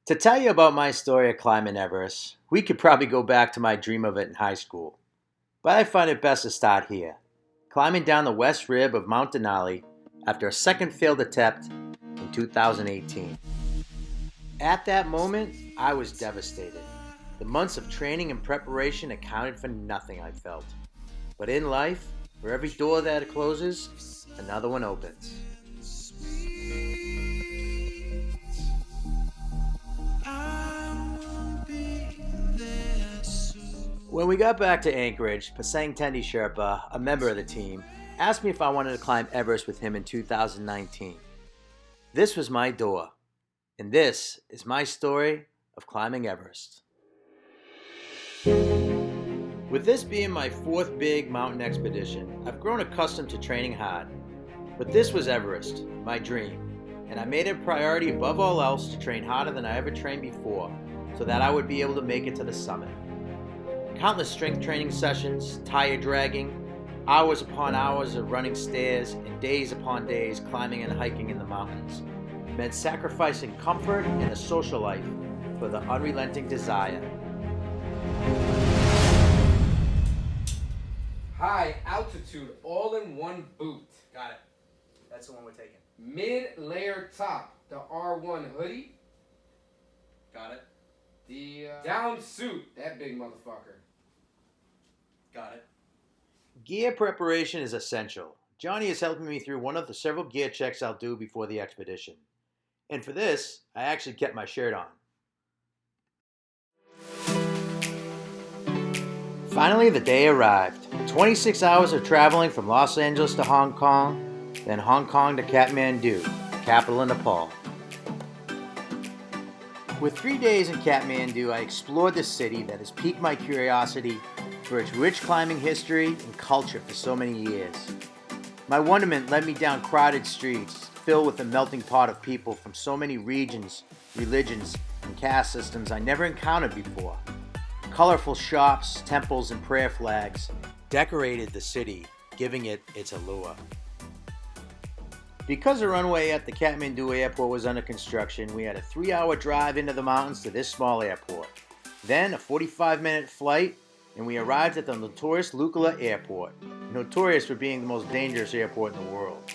To tell you about my story of climbing Everest, we could probably go back to my dream of it in high school. But I find it best to start here, climbing down the west rib of Mount Denali after a second failed attempt in 2018. At that moment, I was devastated. The months of training and preparation accounted for nothing, I felt. But in life, for every door that closes, another one opens. When we got back to Anchorage, Pasang Dava Sherpa, a member of the team, asked me if I wanted to climb Everest with him in 2019. This was my door, and this is my story of climbing Everest. With this being my fourth big mountain expedition, I've grown accustomed to training hard. But this was Everest, my dream, and I made it a priority above all else to train harder than I ever trained before, so that I would be able to make it to the summit. Countless strength training sessions, tire dragging, hours upon hours of running stairs, and days upon days climbing and hiking in the mountains meant sacrificing comfort and a social life for the unrelenting desire. High altitude all-in-one boot. Got it. That's the one we're taking. Mid-layer top, the R1 hoodie. Got it. The down suit, that big motherfucker. Got it. Gear preparation is essential. Johnny is helping me through one of the several gear checks I'll do before the expedition. And for this, I actually kept my shirt on. Finally, the day arrived. 26 hours of traveling from Los Angeles to Hong Kong, then Hong Kong to Kathmandu, the capital of Nepal. With 3 days in Kathmandu, I explored the city that has piqued my curiosity for its rich climbing history and culture for so many years. My wonderment led me down crowded streets filled with a melting pot of people from so many regions, religions, and caste systems I never encountered before. Colorful shops, temples, and prayer flags decorated the city, giving it its allure. Because the runway at the Kathmandu airport was under construction, we had a 3-hour drive into the mountains to this small airport. Then a 45-minute flight, and we arrived at the notorious Lukla Airport, notorious for being the most dangerous airport in the world.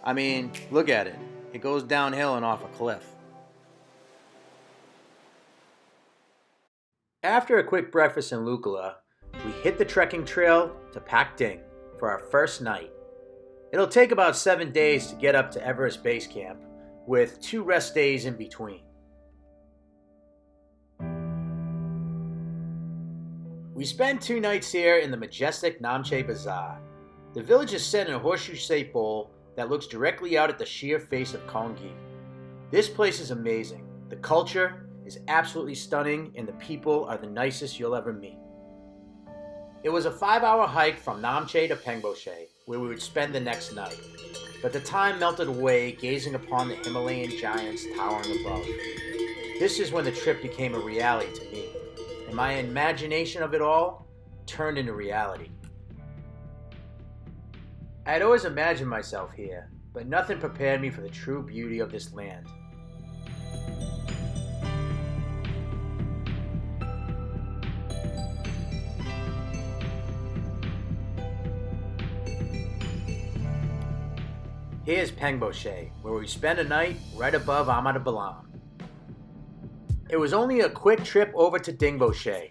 I mean, look at it. It goes downhill and off a cliff. After a quick breakfast in Lukla, we hit the trekking trail to Pak Ding for our first night. It'll take about 7 days to get up to Everest Base Camp, with 2 rest days in between. We spend 2 nights here in the majestic Namchae Bazaar. The village is set in a horseshoe-shaped bowl that looks directly out at the sheer face of Kongi. This place is amazing. The culture is absolutely stunning, and the people are the nicest you'll ever meet. It was a 5-hour hike from Namchae to Pengboche, where we would spend the next night. But the time melted away gazing upon the Himalayan giants towering above. This is when the trip became a reality to me, and my imagination of it all turned into reality. I had always imagined myself here, but nothing prepared me for the true beauty of this land. Here's Pengboche, where we spent a night right above Ahmadabalam. It was only a quick trip over to Dingboche,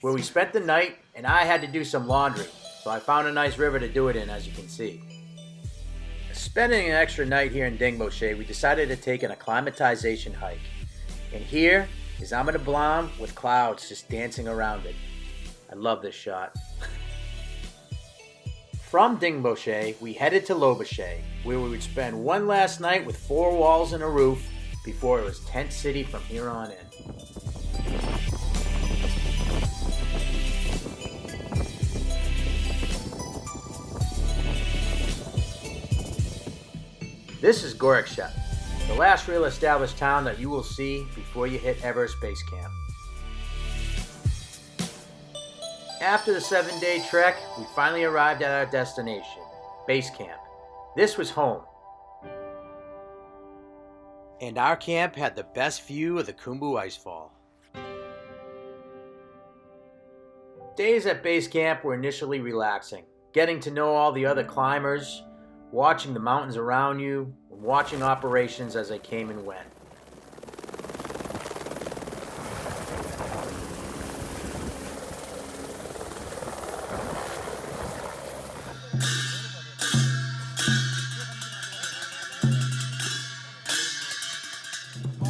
where we spent the night and I had to do some laundry, so I found a nice river to do it in, as you can see. Spending an extra night here in Dingboche, we decided to take an acclimatization hike. And here is Ahmadabalam with clouds just dancing around it. I love this shot. From Dingboche, we headed to Lobuche, where we would spend one last night with 4 walls and a roof before it was tent city from here on in. This is Gorakhpur, the last real established town that you will see before you hit Everest Base Camp. After the 7-day trek, we finally arrived at our destination, Base Camp. This was home. And our camp had the best view of the Khumbu Icefall. Days at base camp were initially relaxing, getting to know all the other climbers, watching the mountains around you, and watching operations as they came and went.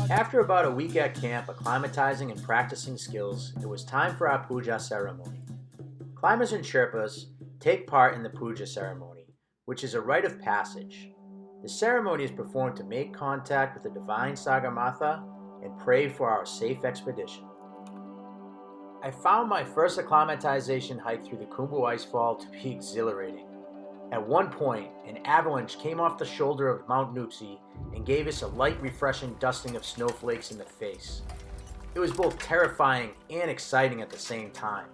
After about a week at camp acclimatizing and practicing skills, it was time for our Puja Ceremony. Climbers and Sherpas take part in the Puja Ceremony, which is a rite of passage. The ceremony is performed to make contact with the divine Sagarmatha and pray for our safe expedition. I found my first acclimatization hike through the Khumbu Icefall to be exhilarating. At one point, an avalanche came off the shoulder of Mount Nuptse and gave us a light, refreshing dusting of snowflakes in the face. It was both terrifying and exciting at the same time.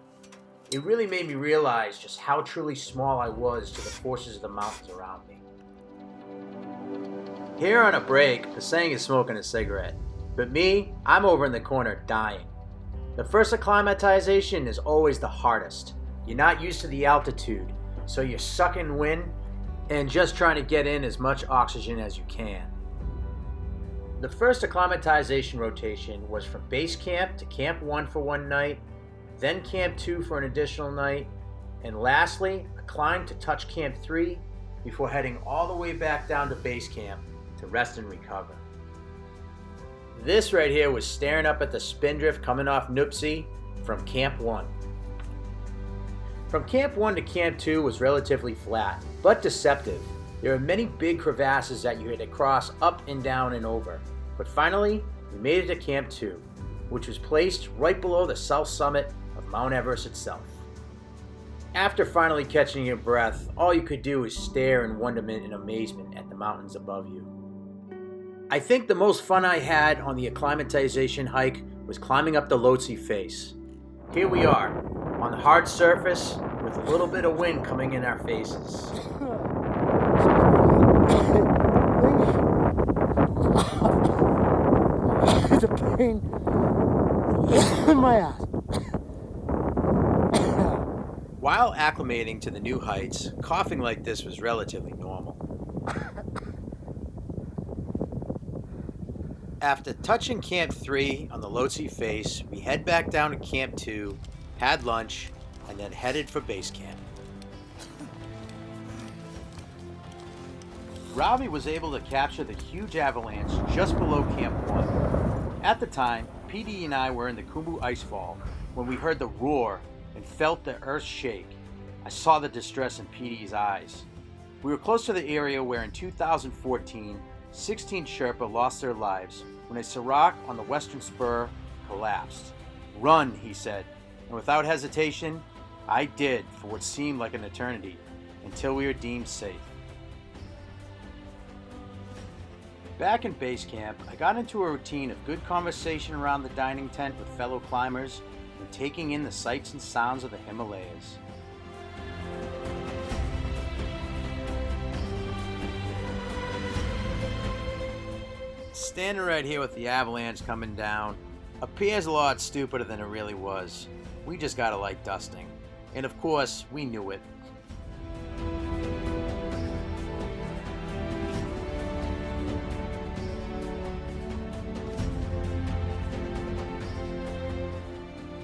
It really made me realize just how truly small I was to the forces of the mountains around me. Here on a break, Pasang is smoking a cigarette, but me, I'm over in the corner dying. The first acclimatization is always the hardest. You're not used to the altitude, so you're sucking wind and just trying to get in as much oxygen as you can. The first acclimatization rotation was from base camp to Camp 1 for one night, then Camp 2 for an additional night, and lastly, a climb to touch Camp 3 before heading all the way back down to base camp to rest and recover. This right here was staring up at the spindrift coming off Nuptse from Camp 1. From Camp 1 to Camp 2 was relatively flat, but deceptive. There were many big crevasses that you had to cross up and down and over. But finally, we made it to Camp 2, which was placed right below the south summit of Mount Everest itself. After finally catching your breath, all you could do was stare in wonderment and amazement at the mountains above you. I think the most fun I had on the acclimatization hike was climbing up the Lotsy Face. Here we are, on the hard surface, with a little bit of wind coming in our faces. It's a pain in my ass. While acclimating to the new heights, coughing like this was relatively normal. After touching Camp 3 on the Lotsy Face, we head back down to Camp 2, had lunch, and then headed for base camp. Robbie was able to capture the huge avalanche just below Camp 1. At the time, PD and I were in the Khumbu Icefall when we heard the roar and felt the earth shake. I saw the distress in PD's eyes. We were close to the area where in 2014, 16 Sherpa lost their lives when a serac on the western spur collapsed. "Run," he said, and without hesitation, I did for what seemed like an eternity, until we were deemed safe. Back in base camp, I got into a routine of good conversation around the dining tent with fellow climbers and taking in the sights and sounds of the Himalayas. Standing right here with the avalanche coming down appears a lot stupider than it really was. We just got a light dusting. And of course, we knew it.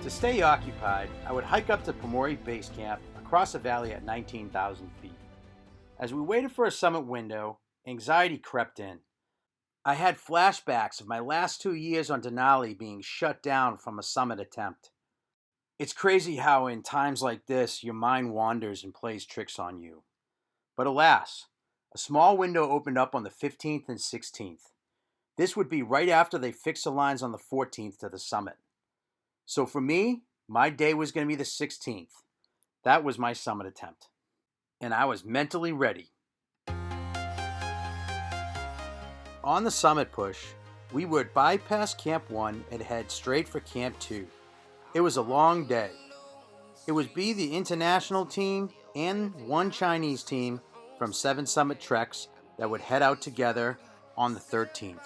To stay occupied, I would hike up to Pamori Base Camp across a valley at 19,000 feet. As we waited for a summit window, anxiety crept in. I had flashbacks of my last 2 years on Denali being shut down from a summit attempt. It's crazy how in times like this, your mind wanders and plays tricks on you. But alas, a small window opened up on the 15th and 16th. This would be right after they fixed the lines on the 14th to the summit. So for me, my day was going to be the 16th. That was my summit attempt. And I was mentally ready. On the summit push, we would bypass Camp 1 and head straight for Camp 2. It was a long day. It would be the international team and one Chinese team from 7 Summit Treks that would head out together on the 13th.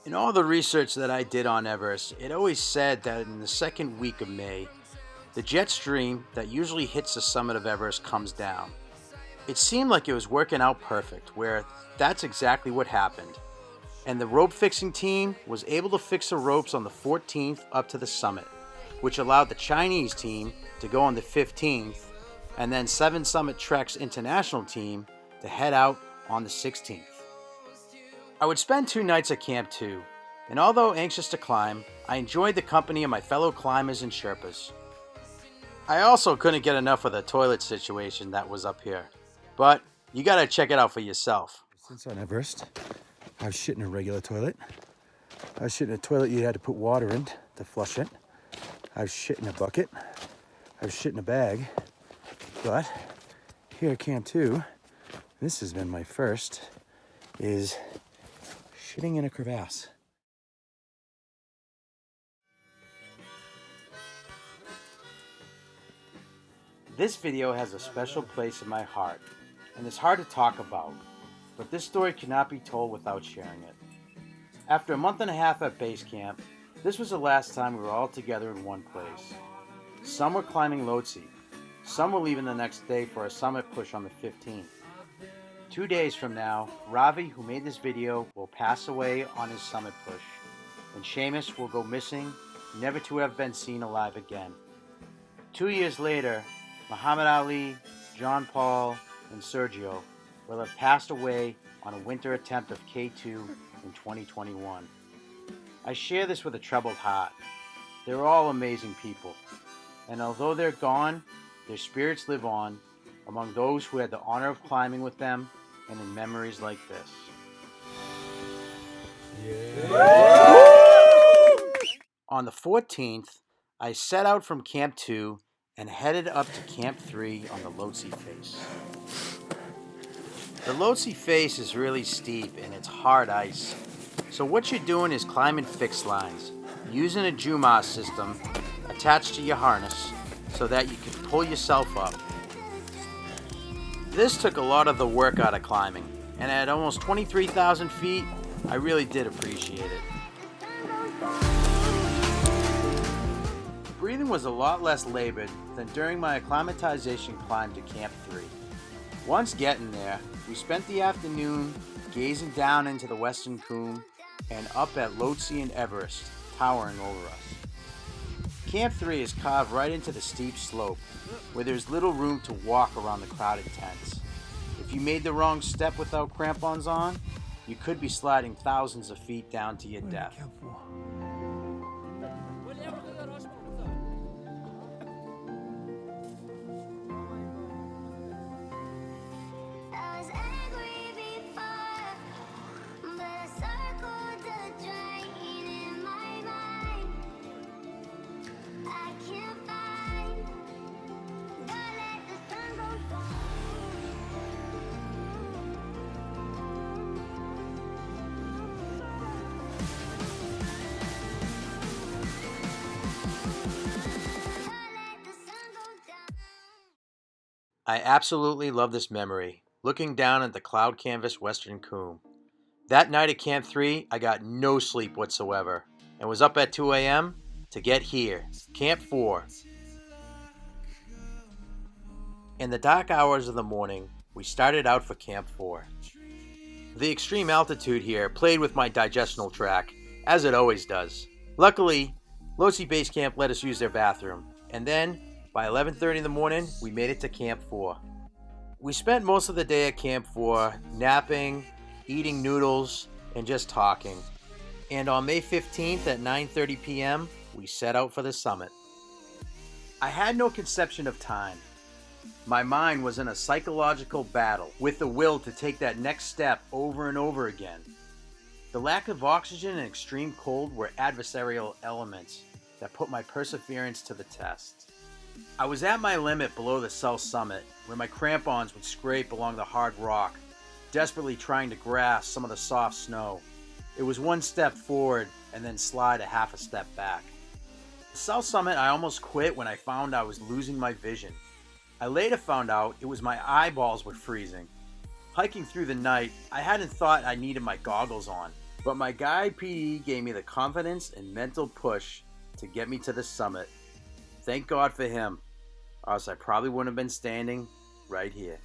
In all the research that I did on Everest, it always said that in the second week of May, the jet stream that usually hits the summit of Everest comes down. It seemed like it was working out perfect, where that's exactly what happened. And the rope fixing team was able to fix the ropes on the 14th up to the summit, which allowed the Chinese team to go on the 15th, and then Seven Summit Trek's international team to head out on the 16th. I would spend 2 nights at Camp 2, and although anxious to climb, I enjoyed the company of my fellow climbers and Sherpas. I also couldn't get enough of the toilet situation that was up here, but you gotta check it out for yourself. Since on Everest, I was shitting a regular toilet. I was shitting a toilet you had to put water in to flush it. I was shitting a bucket. I was shitting a bag. But here at Camp 2, this has been my first, is shitting in a crevasse. This video has a special place in my heart, and it's hard to talk about, but this story cannot be told without sharing it. After a month and a half at base camp, this was the last time we were all together in one place. Some were climbing Lotsy, some were leaving the next day for a summit push on the 15th. 2 days from now, Ravi, who made this video, will pass away on his summit push, and Seamus will go missing, never to have been seen alive again. 2 years later, Muhammad Ali, John Paul, and Sergio will have passed away on a winter attempt of K2 in 2021. I share this with a troubled heart. They're all amazing people, and although they're gone, their spirits live on among those who had the honor of climbing with them and in memories like this. On the 14th, I set out from Camp 2 and headed up to Camp 3 on the Lotsy Face. The Lotsy Face is really steep and it's hard ice, so what you're doing is climbing fixed lines, using a Juma system attached to your harness so that you can pull yourself up. This took a lot of the work out of climbing, and at almost 23,000 feet, I really did appreciate it. Breathing was a lot less labored than during my acclimatization climb to Camp 3. Once getting there, we spent the afternoon gazing down into the western Coombe and up at Lotsy and Everest, towering over us. Camp 3 is carved right into the steep slope, where there's little room to walk around the crowded tents. If you made the wrong step without crampons on, you could be sliding thousands of feet down to your death. I absolutely love this memory, looking down at the cloud canvas western Coombe. That night at Camp 3, I got no sleep whatsoever, and was up at 2 a.m. to get here, Camp 4. In the dark hours of the morning, we started out for Camp 4. The extreme altitude here played with my digestional tract, as it always does. Luckily, Lotsy Base Camp let us use their bathroom, and then, by 11:30 in the morning, we made it to Camp 4. We spent most of the day at Camp 4 napping, eating noodles, and just talking. And on May 15th at 9:30 p.m., we set out for the summit. I had no conception of time. My mind was in a psychological battle with the will to take that next step over and over again. The lack of oxygen and extreme cold were adversarial elements that put my perseverance to the test. I was at my limit below the south summit, where my crampons would scrape along the hard rock, desperately trying to grasp some of the soft snow. It was one step forward and then slide a half a step back. The south summit, I almost quit when I found I was losing my vision. I later found out it was my eyeballs were freezing. Hiking through the night, I hadn't thought I needed my goggles on, But my guy PD gave me the confidence and mental push to get me to the summit. Thank God for him, or else I probably wouldn't have been standing right here.